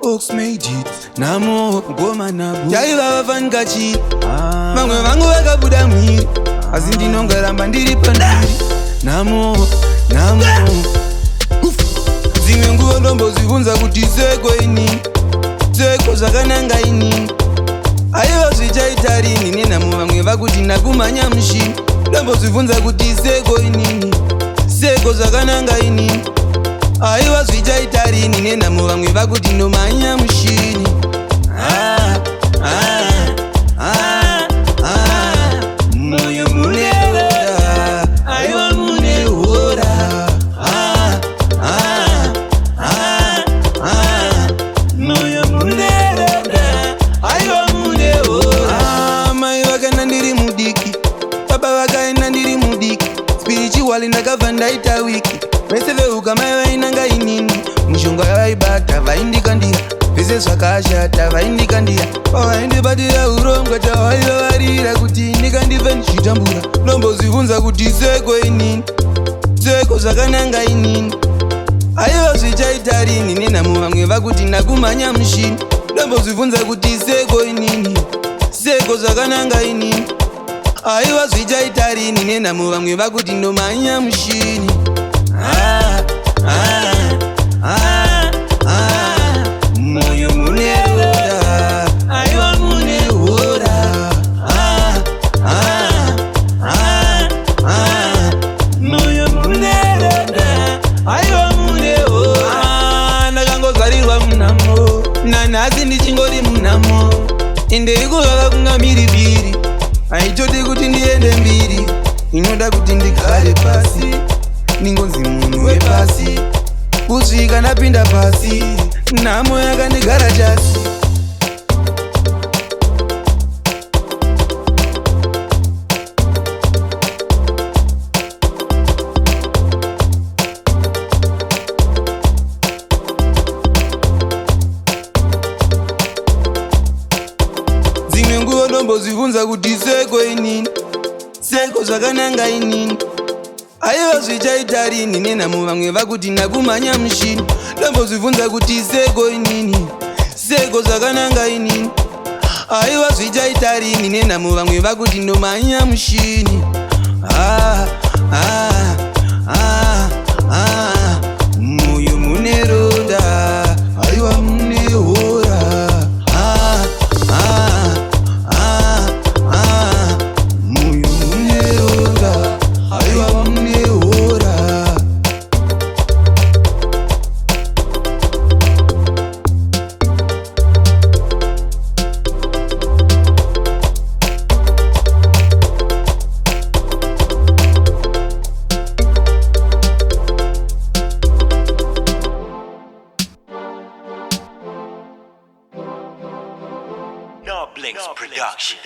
Oaks made it. Namo goma nabu. Jaiva vangachi. Mangwe vangu vakabuda mwiri. Asi ndinongaramba ndiri pandiri. Namo. Zimwe nguva ndombozvibvunza kuti Seiko inini. Seiko zvakananga inini. Aiva zvichaita rini nenhamo vamwe vakuti ndakumhanya mushini. Ndombozvibvunza kuti Seiko inini. Seiko zvakananga inini. Aiva zvichaita rini nenhamo vamwe vakuti ndomhanya mushini. Moyo mune hora. Aiva mune hora. Moyo mune hora. Aiva mune hora. Mai vakaenda ndiri mudiki. Baba vakaenda ndiri mudiki. Spiritually ndakabva ndaita wiki. Vese vehukamai vainanga inini. Mishonga yavaibata vaindikandira. Vese zvakashata vaindikandira. Pavaindibatira urongwa tavaivavarira kuti ndikandive ndichitambura. Ndombozvibvunza kuti Seiko inini. Seiko zvakananga inini. Aiva zvichaita rini nenhamo vamwe vakuti ndakumhanya mushini. Ndombozvibvunza kuti Seiko inini. Seiko zvakananga inini. Aiva zvichaita rini nenhamo vamwe vakuti ndomhanya mushini. Moyo mune hora. Aiva mune hora. Moyo mune hora. Aiva mune hora. Ndakangozarirwa munhamo. Nanhasi ndichingori munhamo. Ende ikuvava kunga mhiripiri. Haitodi kuti ndiende mbiri. Inoda kuti ndigare pasi. Ningonzi munhu wepasi. Kusvika ndapinda pasi. Nhamo yakandigara chasi. Dzimwe nguva ndombozvibvunza kuti Seiko inini. Seiko zvakananga inini. Aiva zvichaita rini nenhamo vamwe vakuti ndakumhanya mushini. Ndombozvibvunza kuti Seiko inini. Seiko zvakananga inini. Aiva zvichaita rini nenhamo vamwe vakuti ndomhanya mushini. Moyo mune ronda. Aiva mune hora. Moyo mune ronda. Aiva mune hora. Blinks Production.